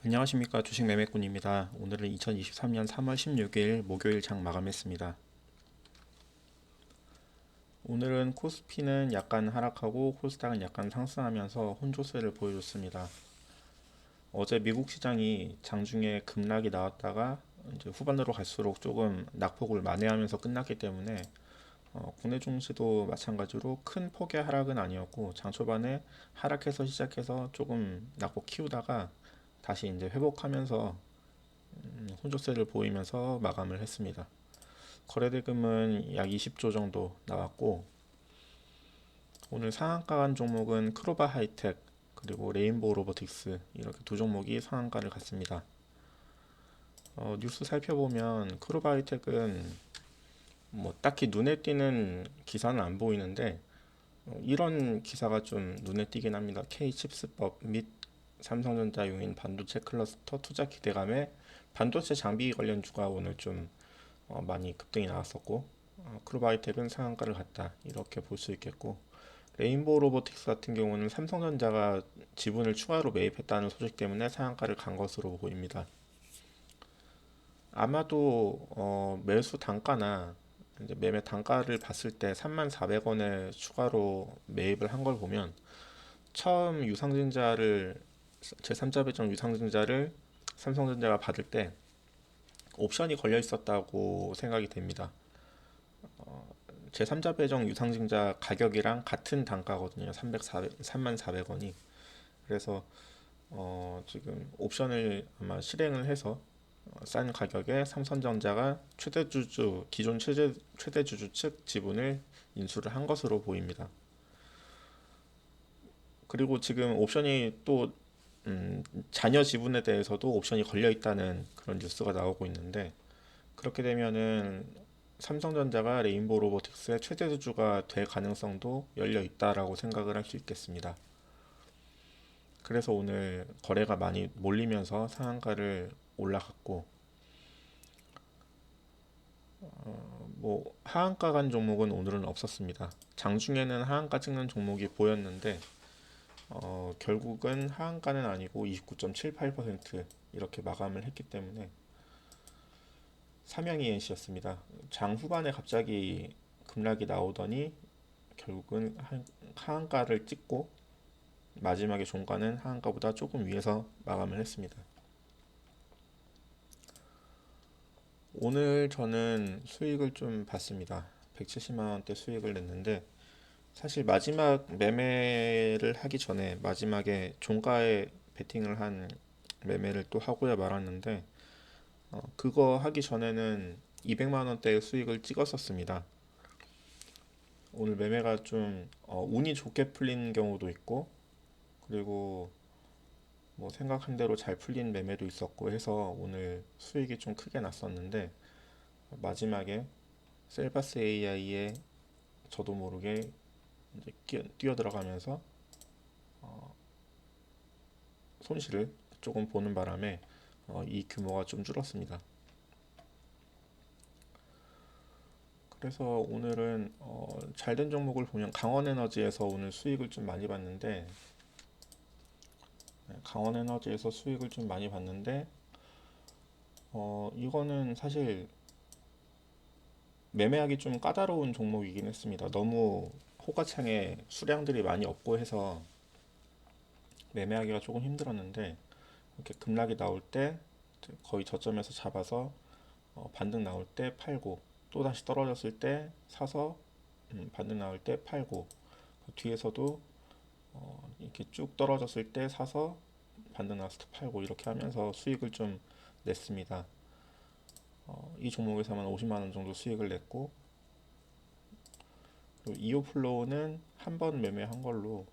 안녕하십니까, 주식 매매꾼입니다. 오늘은 2023년 3월 16일 목요일 장 마감했습니다. 오늘은 코스피는 약간 하락하고 코스닥은 약간 상승하면서 혼조세를 보여줬습니다. 어제 미국 시장이 장중에 급락이 나왔다가 이제 후반으로 갈수록 조금 낙폭을 만회하면서 끝났기 때문에 국내 증시도 마찬가지로 큰 폭의 하락은 아니었고, 장 초반에 하락해서 시작해서 조금 낙폭 키우다가 다시 이제 회복하면서 혼조세를 보이면서 마감을 했습니다. 거래대금은 약 20조 정도 나왔고, 오늘 상한가 간 종목은 크로바 하이텍 그리고 레인보우 로보틱스, 이렇게 두 종목이 상한가를 갔습니다. 뉴스 살펴보면 크로바 하이텍은 뭐 딱히 눈에 띄는 기사는 안 보이는데, 이런 기사가 좀 눈에 띄긴 합니다. K칩스법 및 삼성전자 용인 반도체 클러스터 투자 기대감에 반도체 장비 관련주가 오늘 좀 많이 급등이 나왔었고, 크루바이텍은 상한가를 갔다, 이렇게 볼 수 있겠고, 레인보우 로보틱스 같은 경우는 삼성전자가 지분을 추가로 매입했다는 소식 때문에 상한가를 간 것으로 보입니다. 아마도 매수 단가나 이제 매매 단가를 봤을 때 34,000원에 추가로 매입을 한 걸 보면, 처음 유상증자를 제3자 배정 유상증자를 삼성전자가 받을 때 옵션이 걸려 있었다고 생각이 됩니다. 제3자 배정 유상증자 가격이랑 같은 단가거든요. 34,000원이. 그래서 지금 옵션을 아마 실행을 해서 싼 가격에 삼성전자가 기존 최대 주주 측 지분을 인수를 한 것으로 보입니다. 그리고 지금 옵션이 또 자녀 지분에 대해서도 옵션이 걸려 있다는 그런 뉴스가 나오고 있는데, 그렇게 되면은 삼성전자가 레인보우 로보틱스의 최대 주주가 될 가능성도 열려 있다라고 생각을 할 수 있겠습니다. 그래서 오늘 거래가 많이 몰리면서 상한가를 올라갔고, 뭐 하한가 간 종목은 오늘은 없었습니다. 장중에는 하한가 찍는 종목이 보였는데, 결국은 하한가는 아니고 29.78% 이렇게 마감을 했기 때문에 삼양이엔시였습니다. 장 후반에 갑자기 급락이 나오더니 결국은 하한가를 찍고, 마지막에 종가는 하한가보다 조금 위에서 마감을 했습니다. 오늘 저는 수익을 좀 봤습니다. 170만 원대 수익을 냈는데, 사실 마지막 매매를 하기 전에 마지막에 종가에 베팅을 한 매매를 또 하고야 말았는데, 그거 하기 전에는 200만 원대의 수익을 찍었었습니다. 오늘 매매가 좀 운이 좋게 풀린 경우도 있고, 그리고 뭐 생각한 대로 잘 풀린 매매도 있었고 해서 오늘 수익이 좀 크게 났었는데, 마지막에 셀바스 AI에 저도 모르게 이제 뛰어 들어가면서 손실을 조금 보는 바람에 이 규모가 좀 줄었습니다. 그래서 오늘은 잘된 종목을 보면 강원에너지에서 오늘 수익을 좀 많이 봤는데, 강원에너지에서 수익을 좀 많이 봤는데, 이거는 사실 매매하기 좀 까다로운 종목이긴 했습니다. 너무 호가창에 수량들이 많이 없고 해서 매매하기가 조금 힘들었는데, 이렇게 급락이 나올 때 거의 저점에서 잡아서 반등 나올 때 팔고, 또 다시 떨어졌을 때 사서 반등 나올 때 팔고, 그 뒤에서도 이렇게 쭉 떨어졌을 때 사서 반등 나왔을 때 팔고, 이렇게 하면서 수익을 좀 냈습니다. 이 종목에서만 50만 원 정도 수익을 냈고, 그리고 이오플로우는 한 번 매매한 걸로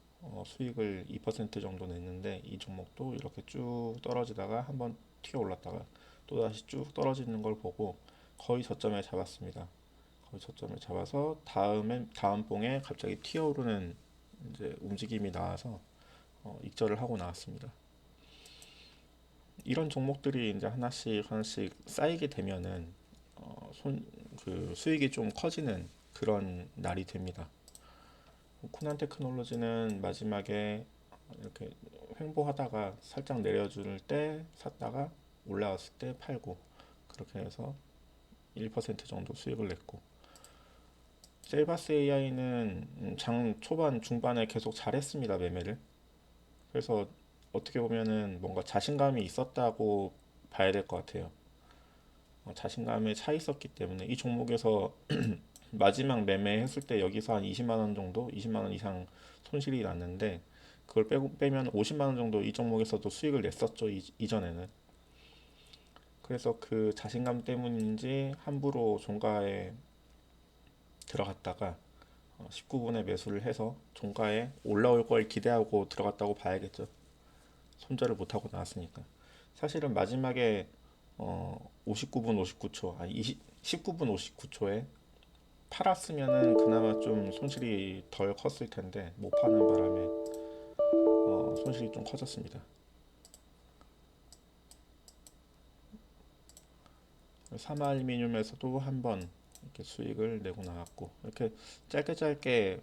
수익을 2% 정도 냈는데, 이 종목도 이렇게 쭉 떨어지다가 한 번 튀어 올랐다가 또 다시 쭉 떨어지는 걸 보고 거의 저점에 잡았습니다. 거의 저점을 잡아서 다음 봉에 갑자기 튀어오르는 이제 움직임이 나와서 익절을 하고 나왔습니다. 이런 종목들이 이제 하나씩 하나씩 쌓이게 되면은 그 수익이 좀 커지는 그런 날이 됩니다. 코난 테크놀로지는 마지막에 이렇게 횡보하다가 살짝 내려줄 때 샀다가 올라왔을 때 팔고 그렇게 해서 1% 정도 수익을 냈고 셀바스 AI는 장 초반 중반에 계속 잘했습니다 매매를. 그래서 어떻게 보면은 뭔가 자신감이 있었다고 봐야 될 것 같아요. 자신감에 차 있었기 때문에 이 종목에서 마지막 매매했을 때 여기서 한 20만 원 정도, 20만 원 이상 손실이 났는데 그걸 빼면 50만 원 정도 이 종목에서도 수익을 냈었죠. 이전에는. 그래서 그 자신감 때문인지 함부로 종가에 들어갔다가 19분에 매수를 해서 종가에 올라올 걸 기대하고 들어갔다고 봐야겠죠. 손절을 못하고 나왔으니까. 사실은 마지막에 59분 59초, 아니 19분 59초에 팔았으면은 그나마 좀 손실이 덜 컸을 텐데 못 파는 바람에 손실이 좀 커졌습니다. 사마알루미늄에서도 한번 이렇게 수익을 내고 나왔고 이렇게 짧게 짧게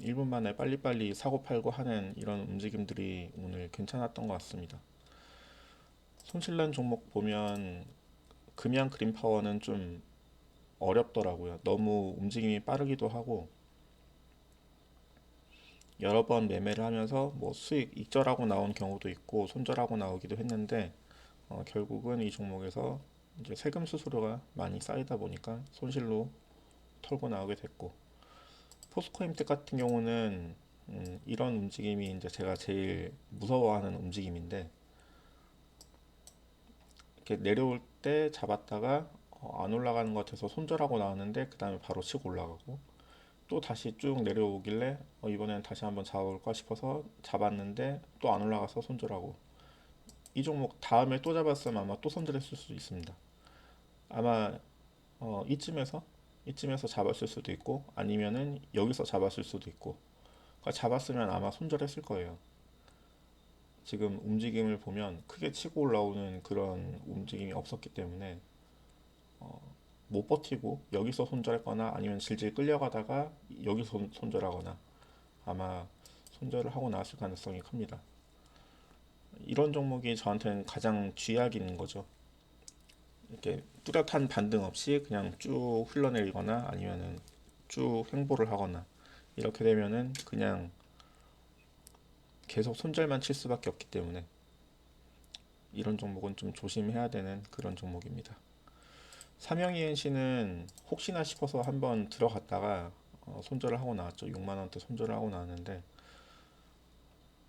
1분 만에 빨리빨리 사고 팔고 하는 이런 움직임들이 오늘 괜찮았던 것 같습니다. 손실난 종목 보면 금양 그린파워는 좀 어렵더라고요. 너무 움직임이 빠르기도 하고 여러 번 매매를 하면서 뭐 수익 익절하고 나온 경우도 있고 손절하고 나오기도 했는데 결국은 이 종목에서 이제 세금 수수료가 많이 쌓이다 보니까 손실로 털고 나오게 됐고 포스코임텍 같은 경우는 이런 움직임이 이제 제가 제일 무서워하는 움직임인데 이렇게 내려올 때 잡았다가 안 올라가는 것 같아서 손절하고 나왔는데 그 다음에 바로 치고 올라가고 또 다시 쭉 내려오길래 이번엔 다시 한번 잡아볼까 싶어서 잡았는데 또 안 올라가서 손절하고 이 종목 다음에 또 잡았으면 아마 또 손절했을 수도 있습니다. 아마 이쯤에서 잡았을 수도 있고 아니면은 여기서 잡았을 수도 있고 그러니까 잡았으면 아마 손절했을 거예요. 지금 움직임을 보면 크게 치고 올라오는 그런 움직임이 없었기 때문에 못 버티고 여기서 손절했거나 아니면 질질 끌려가다가 여기서 손절하거나 아마 손절을 하고 나왔을 가능성이 큽니다. 이런 종목이 저한테는 가장 쥐약인 거죠. 이렇게 뚜렷한 반등 없이 그냥 쭉 흘러내리거나 아니면은 쭉 횡보를 하거나 이렇게 되면은 그냥 계속 손절만 칠 수밖에 없기 때문에 이런 종목은 좀 조심해야 되는 그런 종목입니다. 삼영이엔시는 혹시나 싶어서 한번 들어갔다가 손절을 하고 나왔죠. 6만 원대 손절을 하고 나왔는데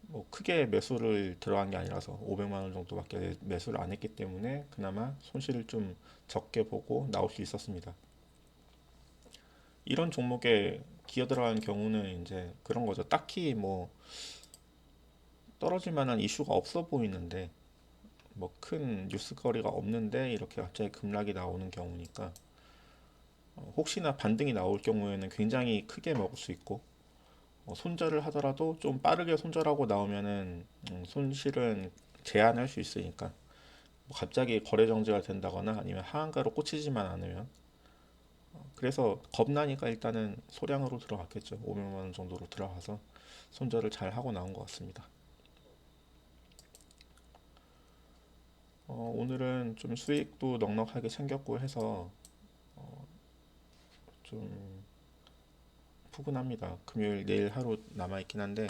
뭐 크게 매수를 들어간 게 아니라서 500만 원 정도밖에 매수를 안 했기 때문에 그나마 손실을 좀 적게 보고 나올 수 있었습니다. 이런 종목에 기어 들어간 경우는 이제 그런 거죠. 딱히 뭐 떨어질 만한 이슈가 없어 보이는데 뭐 큰 뉴스거리가 없는데 이렇게 갑자기 급락이 나오는 경우니까 혹시나 반등이 나올 경우에는 굉장히 크게 먹을 수 있고 손절을 하더라도 좀 빠르게 손절하고 나오면은 손실은 제한할 수 있으니까 뭐 갑자기 거래 정지가 된다거나 아니면 하한가로 꽂히지만 않으면 그래서 겁나니까 일단은 소량으로 들어갔겠죠. 500만 원 정도로 들어가서 손절을 잘 하고 나온 것 같습니다. 오늘은 좀 수익도 넉넉하게 챙겼고 해서 좀 푸근합니다. 금요일 내일 하루 남아 있긴 한데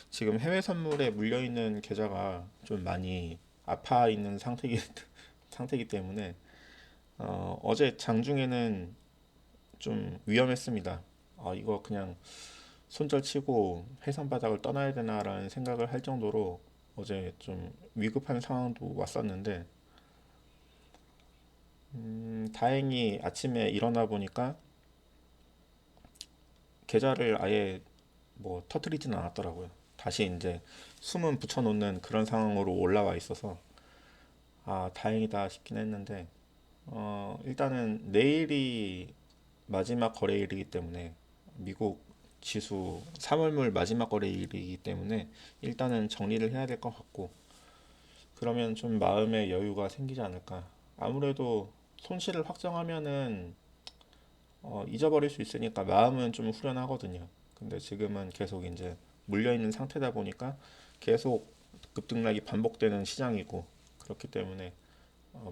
지금 해외 선물에 물려 있는 계좌가 좀 많이 아파 있는 상태이기 때문에 어제 장중에는 좀 위험했습니다. 이거 그냥 손절치고 회선 바닥을 떠나야 되나라는 생각을 할 정도로 어제 좀 위급한 상황도 왔었는데 다행히 아침에 일어나 보니까 계좌를 아예 뭐 터트리지는 않았더라고요. 다시 이제 숨은 붙여놓는 그런 상황으로 올라와 있어서 다행이다 싶긴 했는데 일단은 내일이 마지막 거래일이기 때문에 미국 지수 3월물 마지막 거래일이기 때문에 일단은 정리를 해야 될 것 같고 그러면 좀 마음의 여유가 생기지 않을까. 아무래도 손실을 확정하면은 잊어버릴 수 있으니까 마음은 좀 후련하거든요. 근데 지금은 계속 이제 물려 있는 상태다 보니까 계속 급등락이 반복되는 시장이고 그렇기 때문에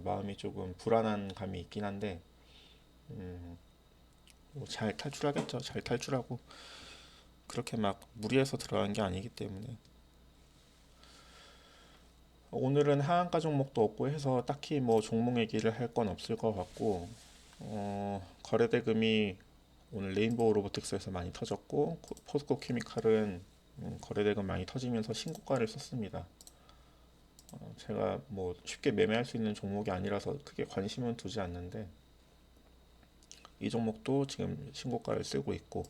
마음이 조금 불안한 감이 있긴 한데 뭐잘 탈출하겠죠. 잘 탈출하고 그렇게 막 무리해서 들어간 게 아니기 때문에 오늘은 하한가 종목도 없고 해서 딱히 뭐 종목 얘기를 할 건 없을 것 같고 거래 대금이 오늘 레인보우 로보틱스에서 많이 터졌고 포스코 케미칼은 거래 대금 많이 터지면서 신고가를 썼습니다. 제가 뭐 쉽게 매매할 수 있는 종목이 아니라서 크게 관심은 두지 않는데 이 종목도 지금 신고가를 쓰고 있고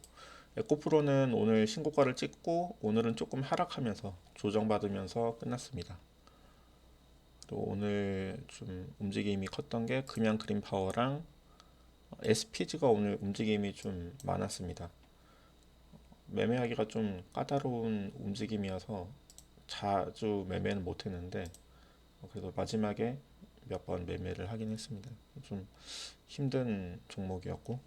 에코프로는 오늘 신고가를 찍고 오늘은 조금 하락하면서 조정받으면서 끝났습니다. 또 오늘 좀 움직임이 컸던 게 금양 그린파워랑 SPG가 오늘 움직임이 좀 많았습니다. 매매하기가 좀 까다로운 움직임이어서 자주 매매는 못했는데 그래도 마지막에 몇 번 매매를 하긴 했습니다. 좀 힘든 종목이었고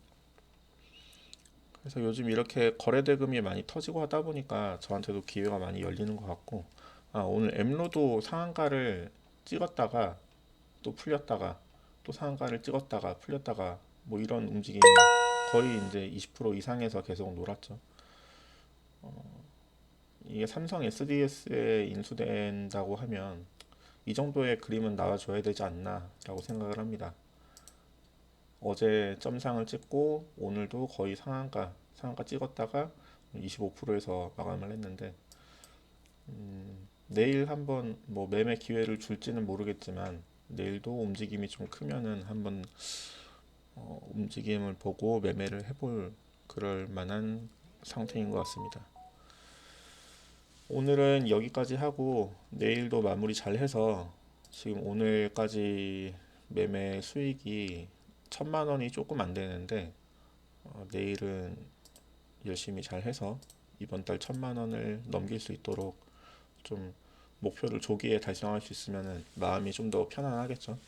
그래서 요즘 이렇게 거래 대금이 많이 터지고 하다 보니까 저한테도 기회가 많이 열리는 것 같고 오늘 엠로도 상한가를 찍었다가 또 풀렸다가 또 상한가를 찍었다가 풀렸다가 뭐 이런 움직임이 거의 이제 20% 이상에서 계속 놀았죠. 이게 삼성 SDS에 인수된다고 하면 이 정도의 그림은 나와줘야 되지 않나라고 생각을 합니다. 어제 점상을 찍고 오늘도 거의 상한가 찍었다가 25%에서 마감을 했는데 내일 한번 뭐 매매 기회를 줄지는 모르겠지만 내일도 움직임이 좀 크면은 한번 움직임을 보고 매매를 해볼 그럴 만한 상태인 것 같습니다. 오늘은 여기까지 하고 내일도 마무리 잘 해서 지금 오늘까지 매매 수익이 1,000만 원이 조금 안 되는데 내일은 열심히 잘 해서 이번 달 1,000만 원을 넘길 수 있도록 좀 목표를 조기에 달성할 수 있으면 마음이 좀 더 편안하겠죠.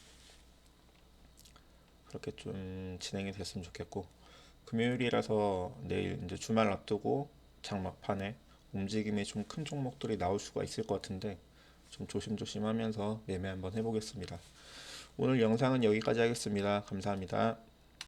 그렇게 좀 진행이 됐으면 좋겠고 금요일이라서 내일 이제 주말 앞두고 장막판에 움직임이 좀 큰 종목들이 나올 수가 있을 것 같은데 좀 조심조심 하면서 매매 한번 해보겠습니다. 오늘 영상은 여기까지 하겠습니다. 감사합니다.